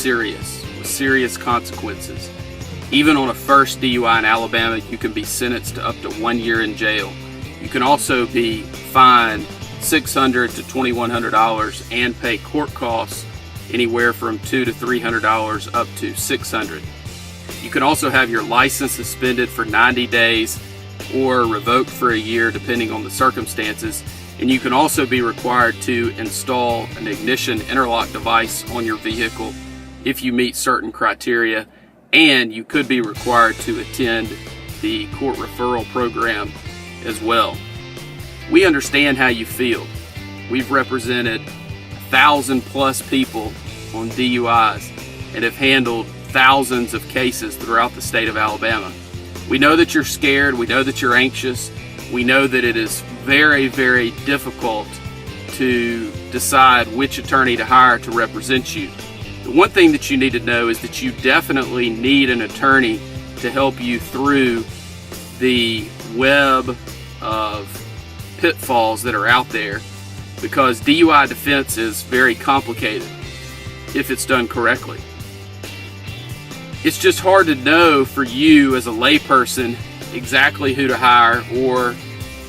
serious, with serious consequences. Even on a first DUI in Alabama, you can be sentenced to up to 1 year in jail. You can also be fined $600 to $2,100 and pay court costs anywhere from $200 to $300 up to $600. You can also have your license suspended for 90 days or revoked for a year depending on the circumstances. And you can also be required to install an ignition interlock device on your vehicle if you meet certain criteria. And you could be required to attend the court referral program as well. We understand how you feel. We've represented 1,000+ people on DUIs and have handled thousands of cases throughout the state of Alabama. We know that you're scared. We know that you're anxious. We know that it is very, very difficult to decide which attorney to hire to represent you. The one thing that you need to know is that you definitely need an attorney to help you through the web of pitfalls that are out there, because DUI defense is very complicated if it's done correctly. It's just hard to know for you as a layperson exactly who to hire, or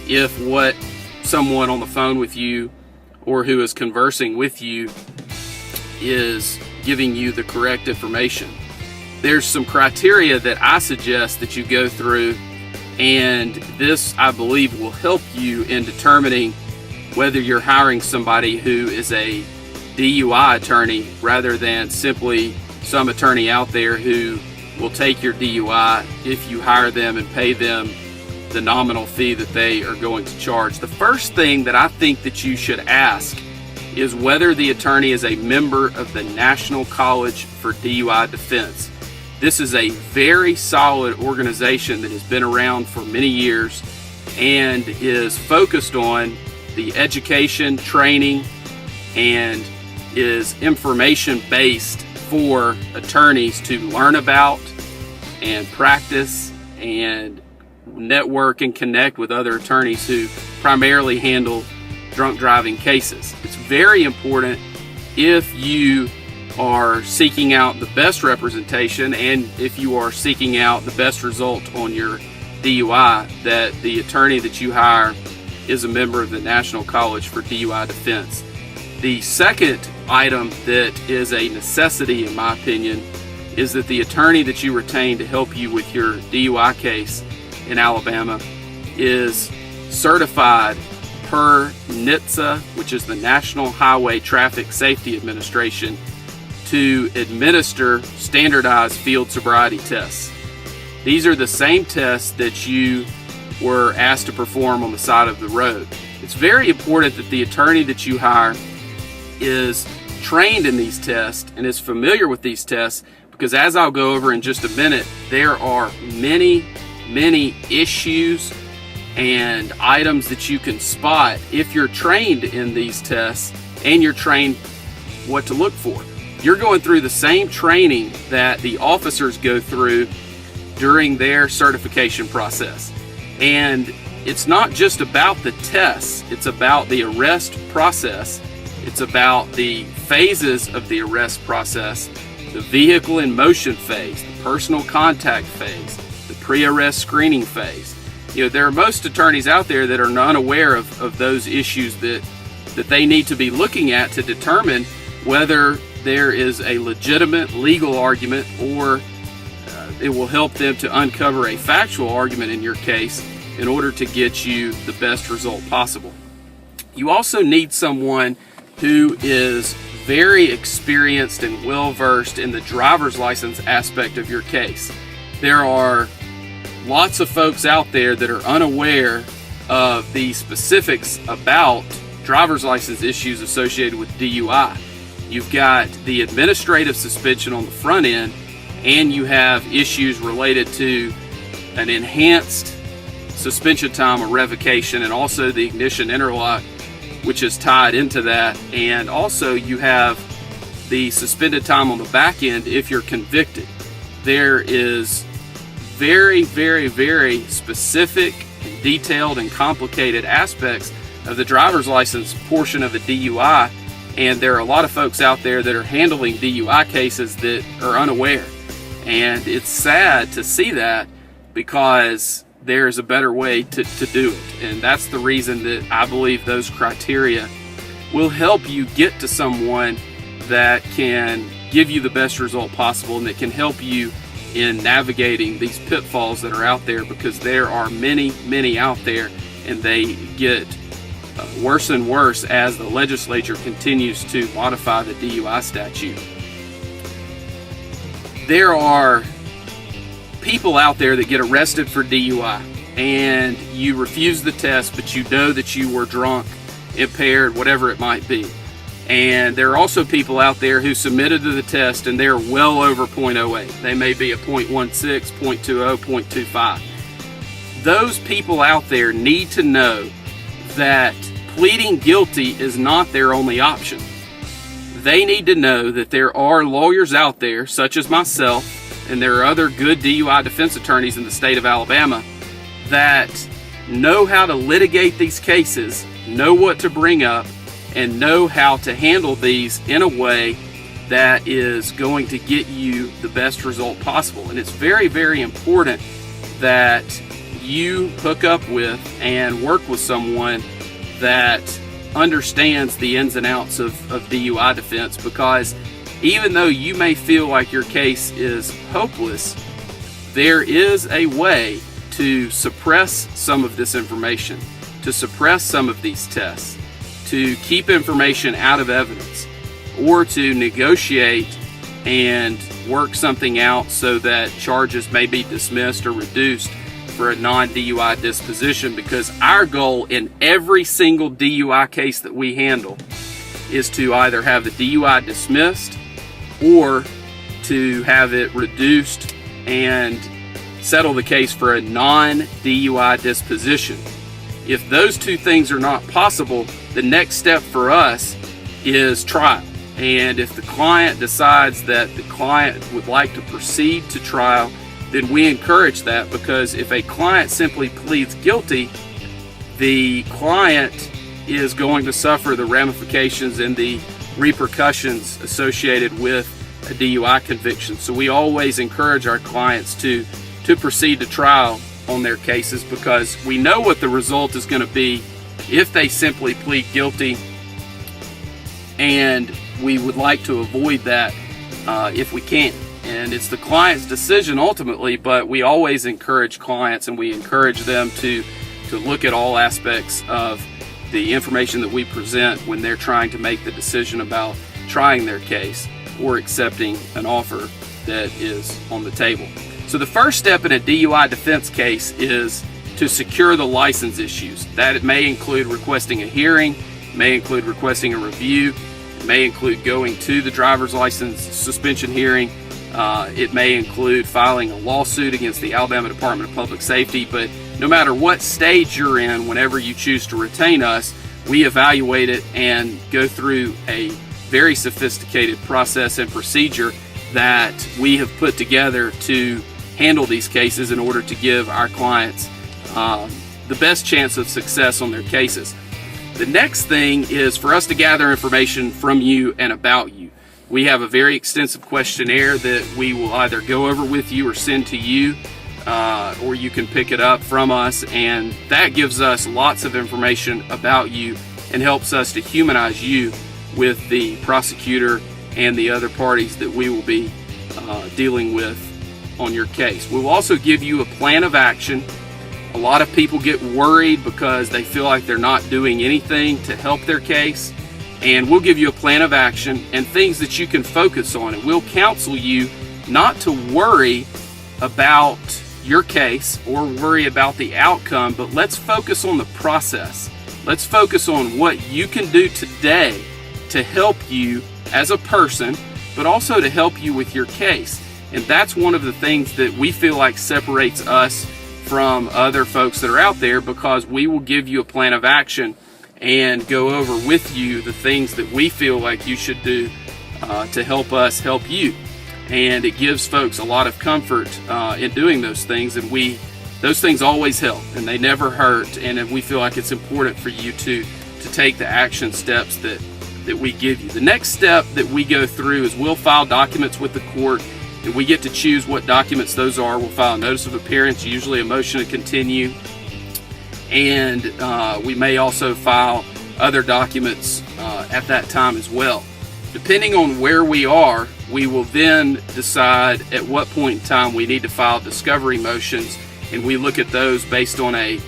if what someone on the phone with you or who is conversing with you is giving you the correct information. There's some criteria that I suggest that you go through, and this, I believe, will help you in determining whether you're hiring somebody who is a DUI attorney rather than simply some attorney out there who will take your DUI if you hire them and pay them the nominal fee that they are going to charge. The first thing that I think that you should ask is whether the attorney is a member of the National College for DUI Defense. This is a very solid organization that has been around for many years and is focused on the education, training, and is information-based for attorneys to learn about and practice and network and connect with other attorneys who primarily handle drunk driving cases. It's very important, if you are seeking out the best representation and if you are seeking out the best result on your DUI, that the attorney that you hire is a member of the National College for DUI Defense. The second item that is a necessity, in my opinion, is that the attorney that you retain to help you with your DUI case in Alabama is certified per NHTSA, which is the National Highway Traffic Safety Administration, to administer standardized field sobriety tests. These are the same tests that you were asked to perform on the side of the road. It's very important that the attorney that you hire is trained in these tests and is familiar with these tests, because as I'll go over in just a minute, there are many issues and items that you can spot if you're trained in these tests and you're trained what to look for. You're going through the same training that the officers go through during their certification process. And it's not just about the tests, it's about the arrest process. It's about the phases of the arrest process, the vehicle in motion phase, the personal contact phase, the pre-arrest screening phase. You know, there are most attorneys out there that are unaware of those issues that they need to be looking at to determine whether there is a legitimate legal argument, or it will help them to uncover a factual argument in your case in order to get you the best result possible. You also need someone who is very experienced and well-versed in the driver's license aspect of your case. There are lots of folks out there that are unaware of the specifics about driver's license issues associated with DUI. You've got the administrative suspension on the front end, and you have issues related to an enhanced suspension time or revocation, and also the ignition interlock, which is tied into that. And also you have the suspended time on the back end if you're convicted. There is very specific, detailed, and complicated aspects of the driver's license portion of a DUI And there are a lot of folks out there that are handling DUI cases that are unaware. And it's sad to see that, because there's a better way to do it. And that's the reason that I believe those criteria will help you get to someone that can give you the best result possible and that can help you in navigating these pitfalls that are out there, because there are many out there, and they get worse and worse as the legislature continues to modify the DUI statute. There are people out there that get arrested for DUI and you refuse the test, but you know that you were drunk, impaired, whatever it might be. And there are also people out there who submitted to the test and they're well over 0.08. They may be a 0.16, 0.20, 0.25. Those people out there need to know that pleading guilty is not their only option. They need to know that there are lawyers out there, such as myself, and there are other good DUI defense attorneys in the state of Alabama that know how to litigate these cases, know what to bring up, and know how to handle these in a way that is going to get you the best result possible. And it's very important that you hook up with and work with someone that understands the ins and outs of DUI defense, because even though you may feel like your case is hopeless, there is a way to suppress some of this information, to suppress some of these tests, to keep information out of evidence, or to negotiate and work something out so that charges may be dismissed or reduced for a non-DUI disposition. Because our goal in every single DUI case that we handle is to either have the DUI dismissed or to have it reduced and settle the case for a non-DUI disposition. If those two things are not possible, the next step for us is trial. And if the client decides that the client would like to proceed to trial, then we encourage that, because if a client simply pleads guilty, the client is going to suffer the ramifications and the repercussions associated with a DUI conviction. So we always encourage our clients to proceed to trial on their cases, because we know what the result is going to be if they simply plead guilty, and we would like to avoid that if we can. And it's the client's decision ultimately, but we always encourage clients, and we encourage them to look at all aspects of the information that we present when they're trying to make the decision about trying their case or accepting an offer that is on the table. So the first step in a DUI defense case is to secure the license issues. That it may include requesting a hearing, may include requesting a review, it may include going to the driver's license suspension hearing. It may include filing a lawsuit against the Alabama Department of Public Safety. But no matter what stage you're in, whenever you choose to retain us, we evaluate it and go through a very sophisticated process and procedure that we have put together to handle these cases in order to give our clients the best chance of success on their cases. The next thing is for us to gather information from you and about you. We have a very extensive questionnaire that we will either go over with you or send to you, or you can pick it up from us, and that gives us lots of information about you and helps us to humanize you with the prosecutor and the other parties that we will be dealing with on your case. We will also give you a plan of action. A lot of people get worried because they feel like they're not doing anything to help their case. And we'll give you a plan of action and things that you can focus on. And we'll counsel you not to worry about your case or worry about the outcome, but let's focus on the process. Let's focus on what you can do today to help you as a person, but also to help you with your case. And that's one of the things that we feel like separates us from other folks that are out there, because we will give you a plan of action and go over with you the things that we feel like you should do to help us help you. And it gives folks a lot of comfort in doing those things, and those things always help and they never hurt, and we feel like it's important for you to take the action steps that that we give you. The next step that we go through is we'll file documents with the court, and we get to choose what documents those are. We'll file a notice of appearance, usually a motion to continue, and we may also file other documents at that time as well. Depending on where we are, we will then decide at what point in time we need to file discovery motions, and we look at those based on a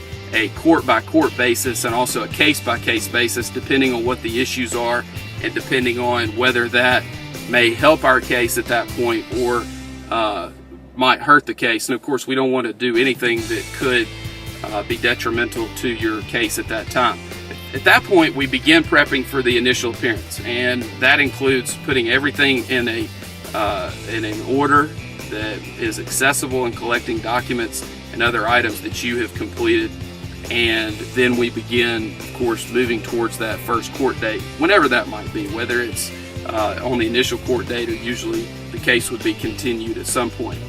court-by-court basis and also a case-by-case basis, depending on what the issues are and depending on whether that may help our case at that point or might hurt the case. And of course, we don't want to do anything that could be detrimental to your case at that time. At that point, we begin prepping for the initial appearance, and that includes putting everything in an order that is accessible and collecting documents and other items that you have completed. And then we begin, of course, moving towards that first court date, whenever that might be, whether it's on the initial court date or usually the case would be continued at some point.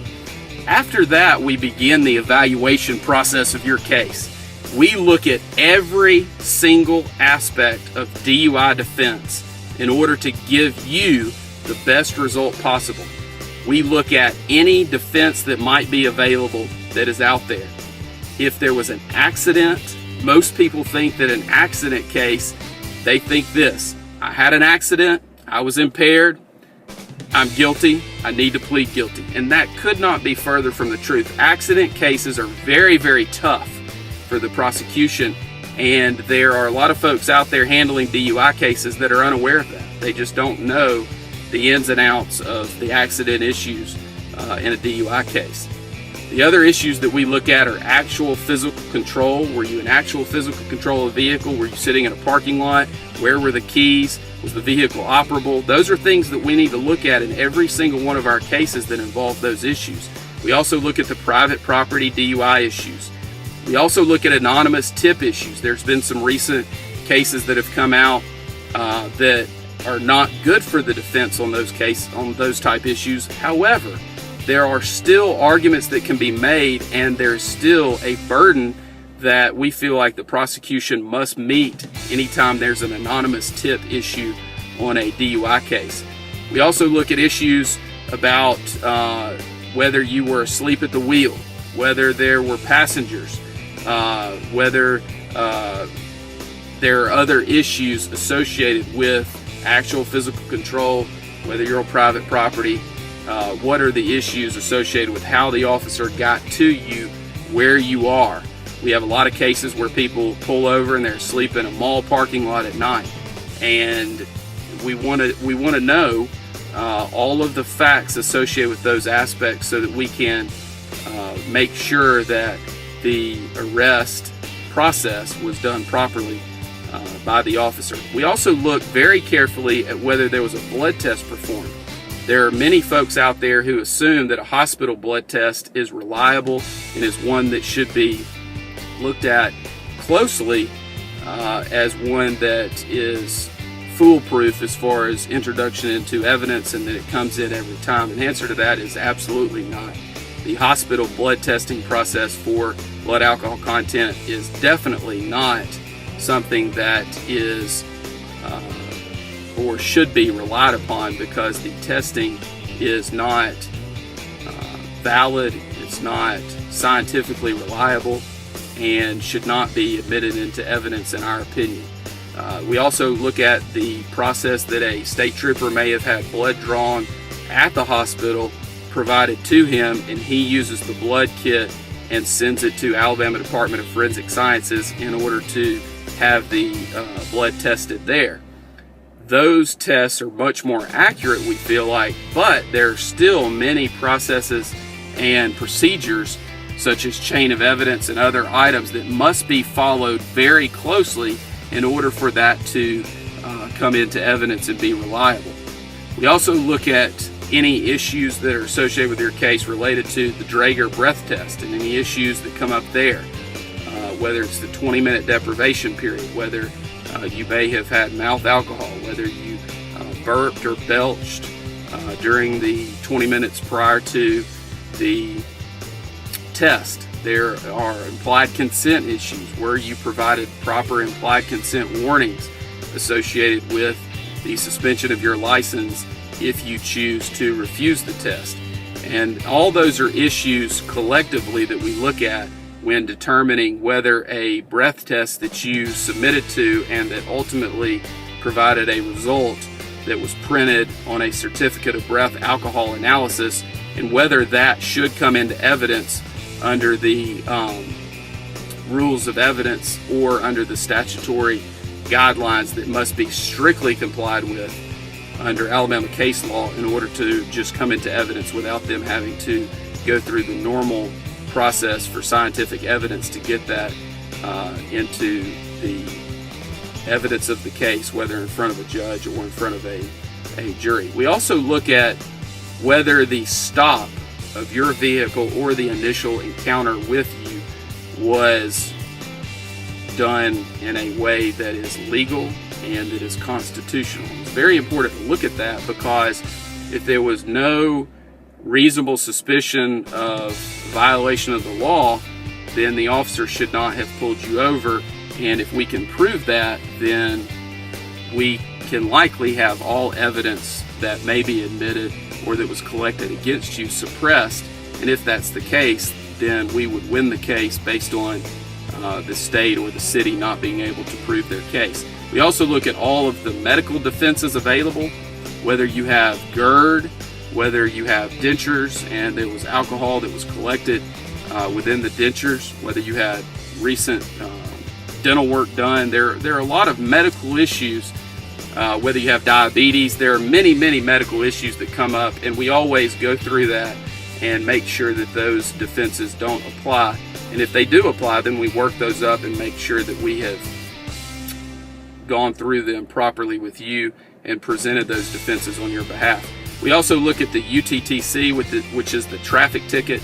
After that, we begin the evaluation process of your case. We look at every single aspect of DUI defense in order to give you the best result possible. We look at any defense that might be available that is out there. If there was an accident, most people think that an accident case, they think this: I had an accident, I was impaired, I'm guilty, I need to plead guilty. And that could not be further from the truth. Accident cases are very, very tough for the prosecution, and there are a lot of folks out there handling DUI cases that are unaware of that. They just don't know the ins and outs of the accident issues in a DUI case. The other issues that we look at are actual physical control. Were you in actual physical control of the vehicle? Were you sitting in a parking lot? Where were the keys? Was the vehicle operable? Those are things that we need to look at in every single one of our cases that involve those issues. We also look at the private property DUI issues. We also look at anonymous tip issues. There's been some recent cases that have come out that are not good for the defense on those type issues. However, there are still arguments that can be made, and there's still a burden that we feel like the prosecution must meet anytime there's an anonymous tip issue on a DUI case. We also look at issues about whether you were asleep at the wheel, whether there were passengers, whether there are other issues associated with actual physical control, whether you're on private property, what are the issues associated with how the officer got to you where you are. We have a lot of cases where people pull over and they're asleep in a mall parking lot at night, and we want to know all of the facts associated with those aspects so that we can make sure that the arrest process was done properly by the officer. We also look very carefully at whether there was a blood test performed. There are many folks out there who assume that a hospital blood test is reliable and is one that should be looked at closely as one that is foolproof as far as introduction into evidence and that it comes in every time. And the answer to that is absolutely not. The hospital blood testing process for blood alcohol content is definitely not something that is or should be relied upon, because the testing is not valid, it's not scientifically reliable, and should not be admitted into evidence in our opinion. We also look at the process that a state trooper may have had blood drawn at the hospital provided to him, and he uses the blood kit and sends it to Alabama Department of Forensic Sciences in order to have the blood tested there. Those tests are much more accurate, we feel like, but there are still many processes and procedures such as chain of evidence and other items that must be followed very closely in order for that to come into evidence and be reliable. We also look at any issues that are associated with your case related to the Draeger breath test and any issues that come up there, whether it's the 20-minute deprivation period, whether you may have had mouth alcohol, whether you burped or belched during the 20 minutes prior to the test. There are implied consent issues where you provided proper implied consent warnings associated with the suspension of your license if you choose to refuse the test. And all those are issues collectively that we look at when determining whether a breath test that you submitted to and that ultimately provided a result that was printed on a certificate of breath alcohol analysis, and whether that should come into evidence under the rules of evidence or under the statutory guidelines that must be strictly complied with under Alabama case law in order to just come into evidence without them having to go through the normal process for scientific evidence to get that into the evidence of the case, whether in front of a judge or in front of a jury. We also look at whether the stop of your vehicle or the initial encounter with you was done in a way that is legal and that is constitutional. It's very important to look at that, because if there was no reasonable suspicion of violation of the law, then the officer should not have pulled you over. And if we can prove that, then we can likely have all evidence that may be admitted or that was collected against you suppressed. And if that's the case, then we would win the case based on the state or the city not being able to prove their case. We also look at all of the medical defenses available, whether you have GERD, whether you have dentures and there was alcohol that was collected within the dentures, whether you had recent dental work done. There are a lot of medical issues, whether you have diabetes. There are many medical issues that come up, and we always go through that and make sure that those defenses don't apply. And if they do apply, then we work those up and make sure that we have gone through them properly with you and presented those defenses on your behalf. We also look at the UTTC, which is the traffic ticket,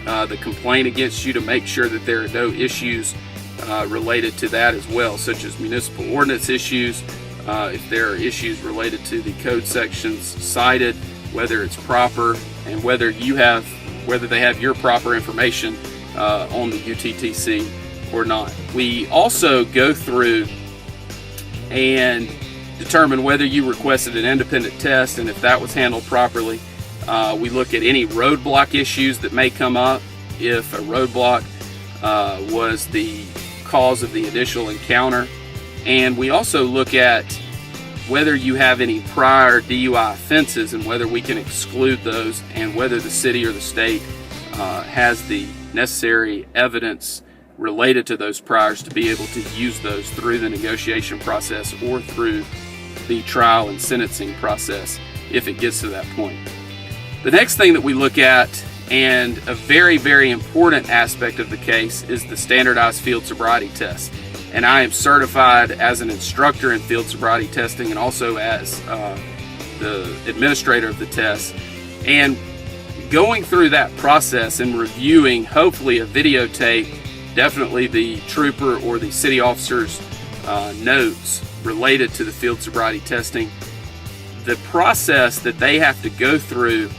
the complaint against you, to make sure that there are no issues related to that as well, such as municipal ordinance issues, if there are issues related to the code sections cited, whether it's proper, and whether they have your proper information on the UTTC or not. We also go through and determine whether you requested an independent test, and if that was handled properly. We look at any roadblock issues that may come up, if a roadblock was the cause of the initial encounter. And we also look at whether you have any prior DUI offenses and whether we can exclude those, and whether the city or the state has the necessary evidence related to those priors to be able to use those through the negotiation process or through the trial and sentencing process if it gets to that point. The next thing that we look at, and a very important aspect of the case, is the Standardized Field Sobriety Test. And I am certified as an instructor in field sobriety testing and also as the administrator of the test. And going through that process and reviewing, hopefully, a videotape, definitely the trooper or the city officer's notes related to the field sobriety testing, the process that they have to go through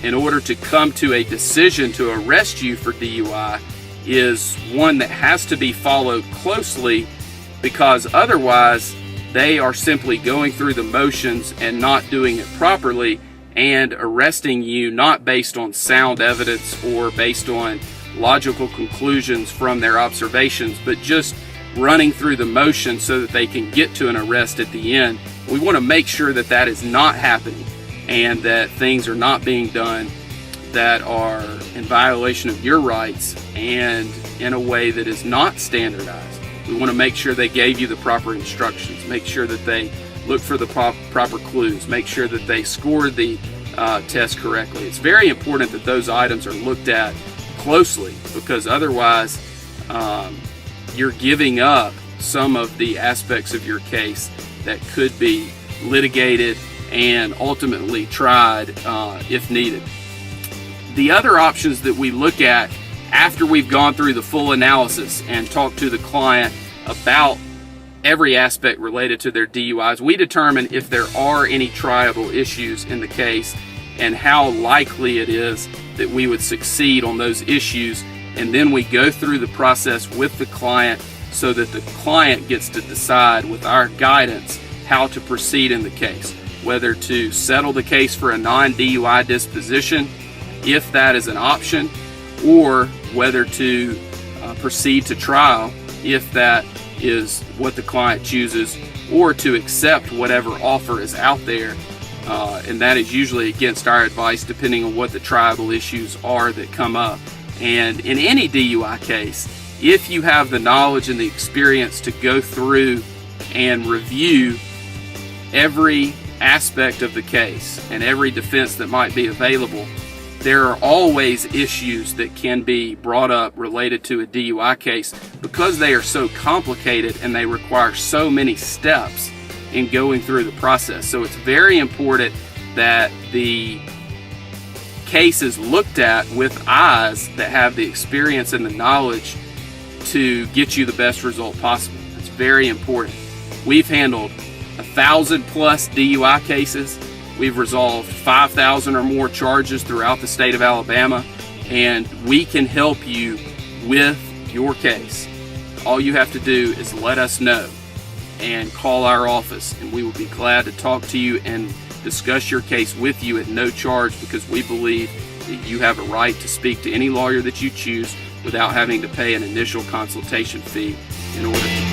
in order to come to a decision to arrest you for DUI is one that has to be followed closely, because otherwise they are simply going through the motions and not doing it properly and arresting you not based on sound evidence or based on logical conclusions from their observations, but just running through the motions so that they can get to an arrest at the end. We want to make sure that that is not happening and that things are not being done that are in violation of your rights and in a way that is not standardized. We want to make sure they gave you the proper instructions, make sure that they look for the proper clues, make sure that they scored the test correctly. It's very important that those items are looked at closely, because otherwise you're giving up some of the aspects of your case that could be litigated and ultimately tried if needed. The other options that we look at after we've gone through the full analysis and talked to the client about every aspect related to their DUIs, we determine if there are any triable issues in the case and how likely it is that we would succeed on those issues. And then we go through the process with the client so that the client gets to decide with our guidance how to proceed in the case, whether to settle the case for a non-DUI disposition, if that is an option, or whether to proceed to trial, if that is what the client chooses, or to accept whatever offer is out there, and that is usually against our advice depending on what the tribal issues are that come up. And in any DUI case, if you have the knowledge and the experience to go through and review every aspect of the case and every defense that might be available, there are always issues that can be brought up related to a DUI case because they are so complicated and they require so many steps in going through the process. So it's very important that the case is looked at with eyes that have the experience and the knowledge to get you the best result possible. It's very important. We've handled 1,000+ DUI cases. We've resolved 5,000 or more charges throughout the state of Alabama, and we can help you with your case. All you have to do is let us know and call our office, and we will be glad to talk to you and discuss your case with you at no charge, because we believe that you have a right to speak to any lawyer that you choose without having to pay an initial consultation fee in order to